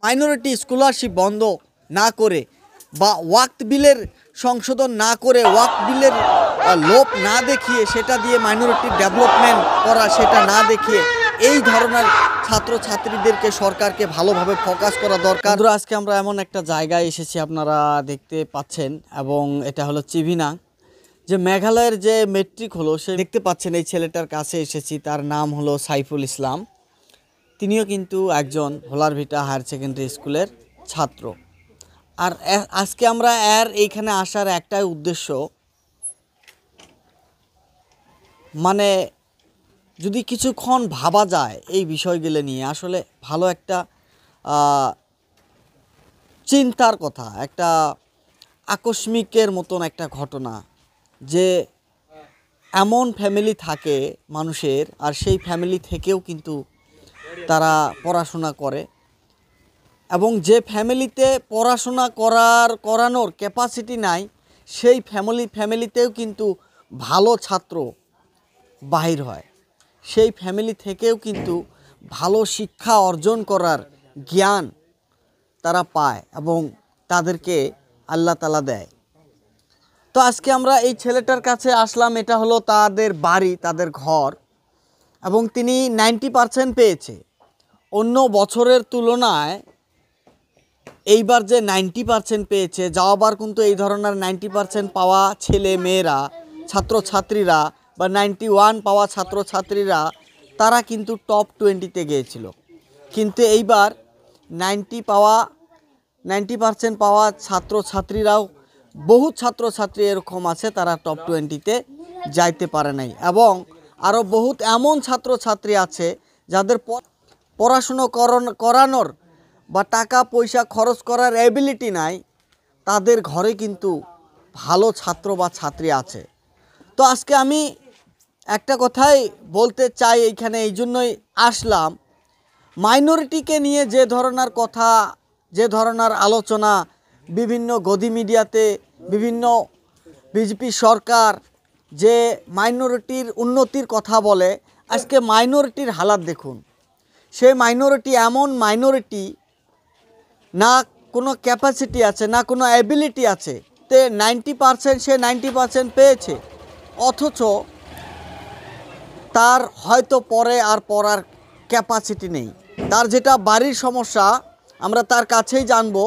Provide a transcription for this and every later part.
Minority scholarship বন্ধ না করে বা ওয়াক্ত বিলের সংশোধন না করে ওয়াক্ত বিলের লোভ না দেখিয়ে সেটা দিয়ে মাইনরিটির ডেভেলপমেন্ট করা সেটা না দেখিয়ে এই ধরনের ছাত্রছাত্রীদেরকে সরকারকে ভালোভাবে ফোকাস করা দরকার। আজকে আমরা এমন একটা জায়গায় এসেছি আপনারা দেখতে পাচ্ছেন এবং এটা হলো চিভিনা, যে মেঘালয়ের যে মেট্রিক হলো সে দেখতে পাচ্ছেন এই ছেলেটার কাছে এসেছি। তার নাম হলো সাইফুল ইসলাম। তিনিও কিন্তু একজন হোলারভিটা হায়ার সেকেন্ডারি স্কুলের ছাত্র। আর আজকে আমরা এইখানে আসার একটাই উদ্দেশ্য, মানে যদি কিছুক্ষণ ভাবা যায় এই বিষয়গুলো নিয়ে, আসলে ভালো একটা চিন্তার কথা, একটা আকস্মিকের মতন একটা ঘটনা, যে এমন ফ্যামিলি থাকে মানুষের আর সেই ফ্যামিলি থেকেও কিন্তু তারা পড়াশোনা করে, এবং যে ফ্যামিলিতে পড়াশোনা করানোর ক্যাপাসিটি নাই সেই ফ্যামিলিতেও কিন্তু ভালো ছাত্র বাহির হয়, সেই ফ্যামিলি থেকেও কিন্তু ভালো শিক্ষা অর্জন করার জ্ঞান তারা পায় এবং তাদেরকে আল্লাহ তাআলা দেয়। তো আজকে আমরা এই ছেলেটার কাছে আসলাম। এটা হলো তাদের বাড়ি, তাদের ঘর, এবং তিনি 90% পেয়েছে। অন্য বছরের তুলনায় এইবার যে 90% পেয়েছে, যাওয়াবার কিন্তু এই ধরনের 90% পাওয়া ছেলে মেয়েরা, ছাত্রছাত্রীরা বা 91 পাওয়া ছাত্রছাত্রীরা তারা কিন্তু টপ 20-তে গিয়েছিল। কিন্তু এইবার 90% পাওয়া ছাত্রছাত্রীরাও, বহু ছাত্রছাত্রী এরকম আছে তারা টপ 20-তে যাইতে পারে নাই, এবং আরও বহুত এমন ছাত্রছাত্রী আছে যাদের পড়াশুনো করানোর বা টাকা পয়সা খরচ করার অ্যাবিলিটি নাই, তাদের ঘরে কিন্তু ভালো ছাত্র বা ছাত্রী আছে। তো আজকে আমি একটা কথাই বলতে চাই এইখানে, এই জন্যই আসলাম, মাইনরিটিকে নিয়ে যে ধরনের কথা, যে ধরনের আলোচনা বিভিন্ন গদি মিডিয়াতে, বিভিন্ন বিজেপি সরকার যে মাইনরিটির উন্নতির কথা বলে, আজকে মাইনরিটির হালাত দেখুন। সেই মাইনরিটি এমন মাইনরিটি, না কোনো ক্যাপাসিটি আছে না কোনো অ্যাবিলিটি আছে, তে 90% সে 90% পেয়েছে, অথচ তার হয়তো পরে আর পড়ার ক্যাপাসিটি নেই। তার যেটা বাড়ির সমস্যা আমরা তার কাছেই জানবো।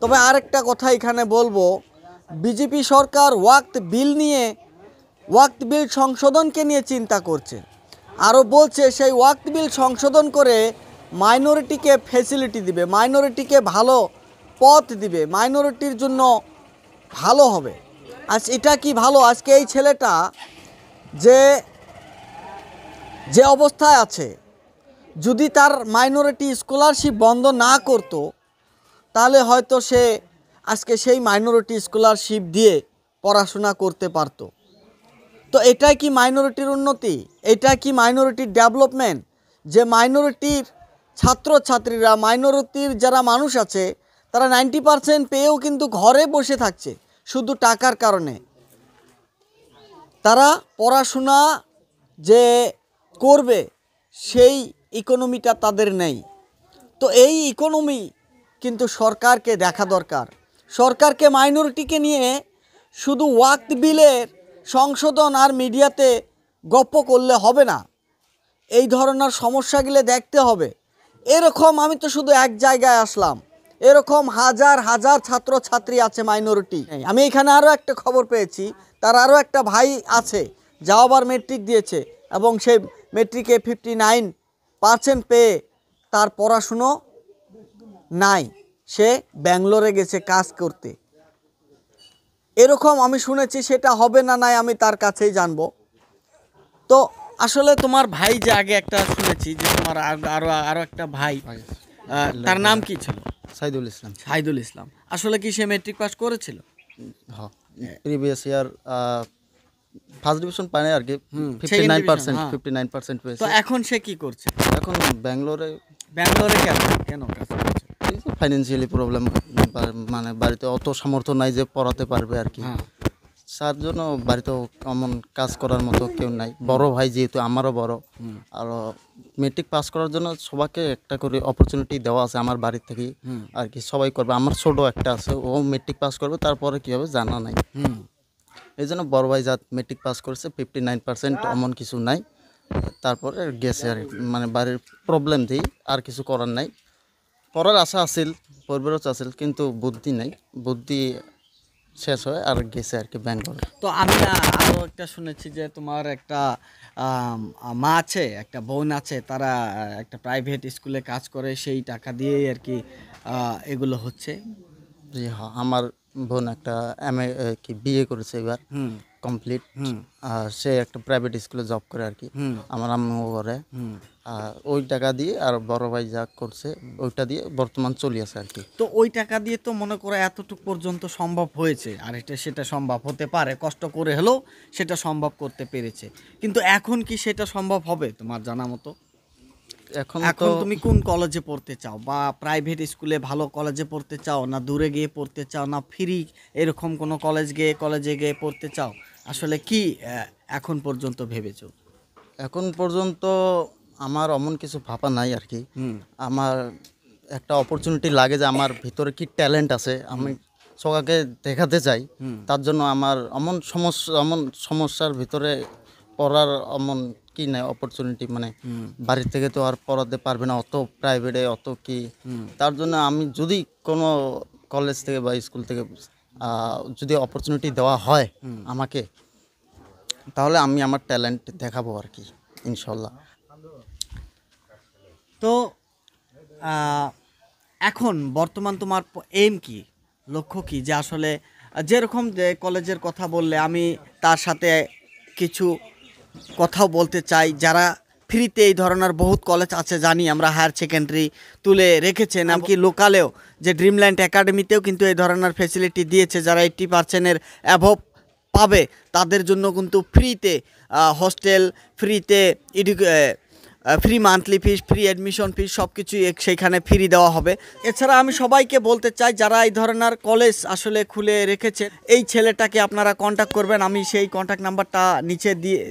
তবে আরেকটা কথা এখানে বলবো, বিজেপি সরকার ওয়াক্ত বিল সংশোধনকে নিয়ে চিন্তা করছে, আরও বলছে সেই ওয়াক্ত বিল সংশোধন করে মাইনরিটিকে ফ্যাসিলিটি দিবে, মাইনরিটিকে ভালো পথ দিবে, মাইনরিটির জন্য ভালো হবে। আজ এটা কি ভালো? আজকে এই ছেলেটা যে অবস্থায় আছে, যদি তার মাইনরিটি স্কলারশিপ বন্ধ না করতো তাহলে হয়তো সে আজকে সেই মাইনরিটি স্কলারশিপ দিয়ে পড়াশোনা করতে পারতো। তো এটাই কি মাইনরিটির উন্নতি? এটা কি মাইনরিটির ডেভেলপমেন্ট? যে মাইনরিটির ছাত্রছাত্রীরা, মাইনরিটির যারা মানুষ আছে তারা 90% পেয়েও কিন্তু ঘরে বসে থাকছে শুধু টাকার কারণে। তারা পড়াশোনা যে করবে সেই ইকোনমিটা তাদের নেই। তো এই ইকোনমি কিন্তু সরকারকে দেখা দরকার। সরকারকে মাইনরিটিকে নিয়ে শুধু ওয়াক্ত বিলের সংশোধন আর মিডিয়াতে গপ্প করলে হবে না, এই ধরনের সমস্যাগুলো দেখতে হবে। এরকম আমি তো শুধু এক জায়গায় আসলাম, এরকম হাজার হাজার ছাত্রছাত্রী আছে মাইনরিটি। আমি এখানে আরও একটা খবর পেয়েছি, তার আরও একটা ভাই আছে যাও আবার মেট্রিক দিয়েছে, এবং সেই মেট্রিকে 59% পেয়ে তার পড়াশুনো নাই, সে ব্যাঙ্গালোরে গেছে কাজ করতে। এরকম আমি শুনেছি, সেটা হবে না নাই আমি তার কাছেই জানবো। তো আসলে তোমার ভাই যে আগে একটা শুনেছি যে তোমার আরো একটা ভাই, তার নাম কি ছিল? সাইদুল ইসলাম। সাইদুল ইসলাম। আসলে কি সে মেট্রিক পাস করেছিল? হ্যাঁ, প্রিভিয়াস ইয়ার ফার্স্ট ডিভিশন পায় না আর কি, 59% পেয়েছে। তো এখন সে কি করছে? এখন ব্যাঙ্গালোরে কেন কাজ করছে? ফাইন্যান্সিয়ালি প্রবলেম, মানে বাড়িতে অত সামর্থ্য নাই যে পড়াতে পারবে আর কি। তার জন্য বাড়িতেও এমন কাজ করার মতো কেউ নাই। বড় ভাই যেহেতু আমারও বড়, আর মেট্রিক পাস করার জন্য সবাইকে একটা করে অপরচুনিটি দেওয়া আছে আমার বাড়ি থেকে আর কি, সবাই করবে। আমার ছোট একটা আছে, ও মেট্রিক পাস করবে, তারপরে কী হবে জানা নাই। এই জন্য বড় ভাই যা মেট্রিক পাস করেছে 59% এমন কিছু নাই, তারপরে গেছে আর কি। মানে বাড়ির প্রবলেম দিই, আর কিছু করার নাই। পড়ার আশা আছিল, পড়বারও আছিল, কিন্তু বুদ্ধি নাই, বুদ্ধি শেষ হয় আর গেছে আর কি ব্যাঙ্গালোর। তো আমি আরও একটা শুনেছি যে তোমার একটা মা আছে, একটা বোন আছে, তারা একটা প্রাইভেট স্কুলে কাজ করে, সেই টাকা দিয়েই আর কি এগুলো হচ্ছে। জি হ্যাঁ, আমার বোন একটা MA কি বিয়ে করেছে এবার কমপ্লিট, আর সে একটা প্রাইভেট স্কুলে জব করে আর কি, আমার আম্মু করে। আর ওই টাকা দিয়ে, আর বড় ভাই যা করছে ওইটা দিয়ে বর্তমান চলে আছে আর কি। তো ওই টাকা দিয়ে তো মনে করো এতটুকু পর্যন্ত সম্ভব হয়েছে, আর সেটা সম্ভব হতে পারে, কষ্ট করে হলেও সেটা সম্ভব করতে পেরেছে। কিন্তু এখন কি সেটা সম্ভব হবে তোমার জানা মতো? এখন তুমি কোন কলেজে পড়তে চাও, বা প্রাইভেট স্কুলে ভালো কলেজে পড়তে চাও, না দূরে গিয়ে পড়তে চাও, না ফ্রি এরকম কোনো কলেজে গিয়ে পড়তে চাও? আসলে কি এখন পর্যন্ত ভেবেছো? এখন পর্যন্ত আমার অমন কিছু ভাবা নাই আর কি। আমার একটা অপরচুনিটি লাগে যে আমার ভিতরে কি ট্যালেন্ট আছে, আমি সবাইকে দেখাতে চাই। তার জন্য আমার অমন সমস্যার ভিতরে পড়ার অমন কি নাই অপরচুনিটি, মানে বাড়ি থেকে তো আর পড়াতে পারবে না অত প্রাইভেটে অত কি। তার জন্য আমি যদি কোনো কলেজ থেকে বা স্কুল থেকে যদি অপরচুনিটি দেওয়া হয় আমাকে, তাহলে আমি আমার ট্যালেন্ট দেখাবো আর কি, ইনশাল্লাহ। তো এখন বর্তমান তোমার এম কি, লক্ষ্য কি, যে আসলে যেরকম যে কলেজের কথা বললে, আমি তার সাথে কিছু কথাও বলতে চাই। যারা ফ্রিতে এই ধরনের বহুত কলেজ আছে জানি আমরা, হায়ার সেকেন্ডারি তুলে রেখেছেন, এমনকি লোকালেও যে ড্রিমল্যান্ড একাডেমিতেও কিন্তু এই ধরনের ফেসিলিটি দিয়েছে। যারা 80%-এর অ্যাভব পাবে তাদের জন্য কিন্তু ফ্রিতে হস্টেল, ফ্রিতে ফ্রি মান্থলি ফিস, ফ্রি অ্যাডমিশন ফিস, সব কিছুই সেইখানে ফ্রি দেওয়া হবে। এছাড়া আমি সবাইকে বলতে চাই, যারা এই ধরনের কলেজ আসলে খুলে রেখেছে, এই ছেলেটাকে আপনারা কন্ট্যাক্ট করবেন। আমি সেই কন্ট্যাক্ট নাম্বারটা নিচে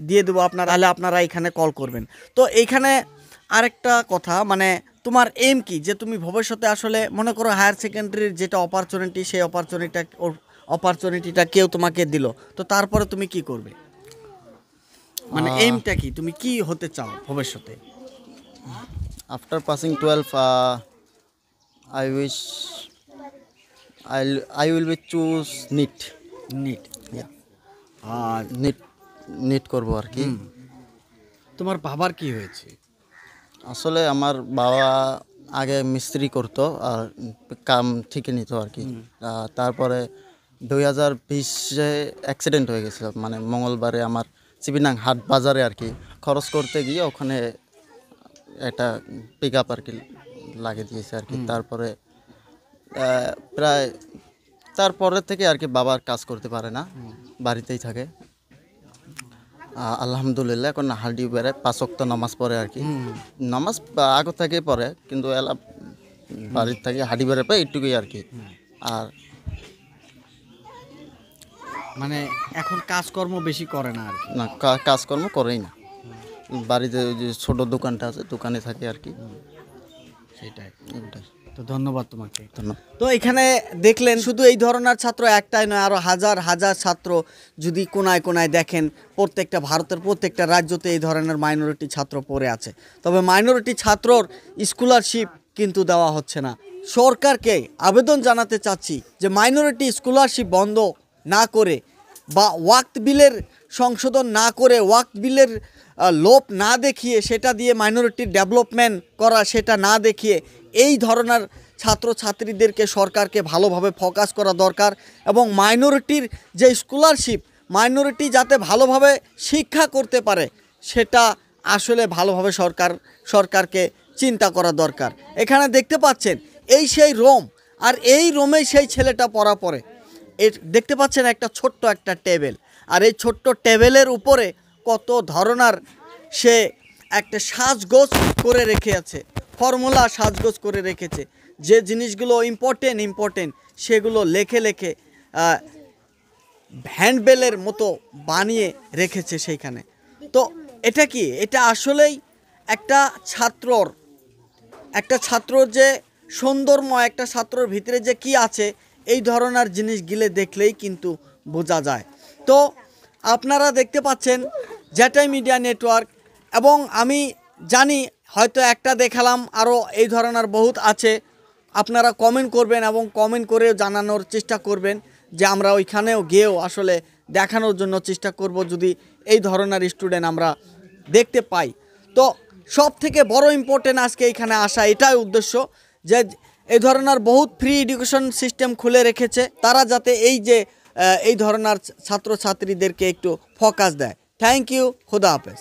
দিয়ে দেবো আপনারা, তাহলে আপনারা এখানে কল করবেন। তো এইখানে আরেকটা কথা, মানে তোমার এম কি, যে তুমি ভবিষ্যতে আসলে মনে করো হায়ার সেকেন্ডারির যেটা অপরচুনিটি, সেই অপরচুনিটিটা কেউ তোমাকে দিল, তো তারপরে তুমি কি করবে? মানে এইমটা কি, তুমি কি হতে চাও ভবিষ্যতে? After passing 12 I wish I will be choose NEET. NEET. Yeah. আর নিট করবো আর কি। তোমার বাবার কি হয়েছে? আসলে আমার বাবা আগে মিস্ত্রি করতো আর কাম ঠিকই নিত আর কি। তারপরে 2020-এ অ্যাক্সিডেন্ট হয়ে গেছিল, মানে মঙ্গলবারে আমার চিবিনাং হাট বাজারে আর কি খরচ করতে গিয়ে ওখানে একটা পিক আপ আর কি লাগিয়ে দিয়েছে আর কি। তারপরে প্রায় তারপরে থেকে আর কি বাবার কাজ করতে পারে না, বাড়িতেই থাকে। আলহামদুলিল্লাহ এখন হাঁটি বেড়ে 5 ওয়াক্ত নামাজ পড়ে আর কি। নামাজ আগে থেকেই পড়ে, কিন্তু বাড়ির থেকে হাঁটি বেড়ে পায় এইটুকুই আর কি। আর মানে এখন কাজকর্ম বেশি করে না আর কি? না, কাজকর্ম করেই না, বাড়িতে ওই যে ছোটো দোকানটা আছে, দোকানে থাকে আর কি। সেটাই। এটাই। তো ধন্যবাদ তোমাকে। ধন্যবাদ। তো এখানে দেখলেন শুধু এই ধরনের ছাত্র একটাই নয়, আরও হাজার হাজার ছাত্র যদি কোনায় কোনায় দেখেন, ভারতের প্রত্যেকটা রাজ্যতে এই ধরনের মাইনরিটি ছাত্র পড়ে আছে। তবে মাইনরিটি ছাত্রর স্কলারশিপ কিন্তু দেওয়া হচ্ছে না। সরকারকে আবেদন জানাতে চাচ্ছি যে মাইনরিটি স্কলারশিপ বন্ধ না করে, বা ওয়াক্ত বিলের সংশোধন না করে, ওয়াক্ত বিলের লোভ না দেখিয়ে, সেটা দিয়ে মাইনরিটির ডেভেলপমেন্ট করা সেটা না দেখিয়ে, এই ধরনের ছাত্রছাত্রীদেরকে সরকারকে ভালোভাবে ফোকাস করা দরকার। এবং মাইনরিটির যে স্কলারশিপ, মাইনরিটি যাতে ভালোভাবে শিক্ষা করতে পারে, সেটা আসলে ভালোভাবে সরকারকে চিন্তা করা দরকার। এখানে দেখতে পাচ্ছেন এই সেই রোম, আর এই রোমেই সেই ছেলেটা পড়া পড়ে। দেখতে পাচ্ছেন একটা ছোট্ট একটা টেবিল, আর এই ছোট্ট টেবিলের উপরে কত ধরনের সে একটা সাজগোজ করে রেখে আছে, ফর্মুলা সাজগোজ করে রেখেছে। যে জিনিসগুলো ইম্পর্টেন্ট সেগুলো লেখে হ্যান্ডবেলের মতো বানিয়ে রেখেছে সেইখানে। তো এটা কি, এটা আসলেই একটা ছাত্রর যে সৌন্দর্যময় একটা ছাত্রর ভিতরে যে কি আছে এই ধরনের জিনিসগুলো দেখলেই কিন্তু বোঝা যায়। তো আপনারা দেখতে পাচ্ছেন জেটাই মিডিয়া নেটওয়ার্ক, এবং আমি জানি হয়তো একটা দেখালাম, আরও এই ধরনের বহুত আছে। আপনারা কমেন্ট করবেন এবং কমেন্ট করে জানানোর চেষ্টা করবেন যে আমরা ওইখানেও গিয়েও আসলে দেখানোর জন্য চেষ্টা করব যদি এই ধরনের স্টুডেন্ট আমরা দেখতে পাই। তো সব থেকে বড় ইম্পর্টেন্ট আজকে এখানে আসা এটাই উদ্দেশ্য যে এই ধরনের বহুত ফ্রি এডুকেশন সিস্টেম খুলে রেখেছে, তারা যাতে এই ধরনের ছাত্রছাত্রীদেরকে একটু ফোকাস দেয়। থ্যাংক ইউ, খোদা হাফেজ।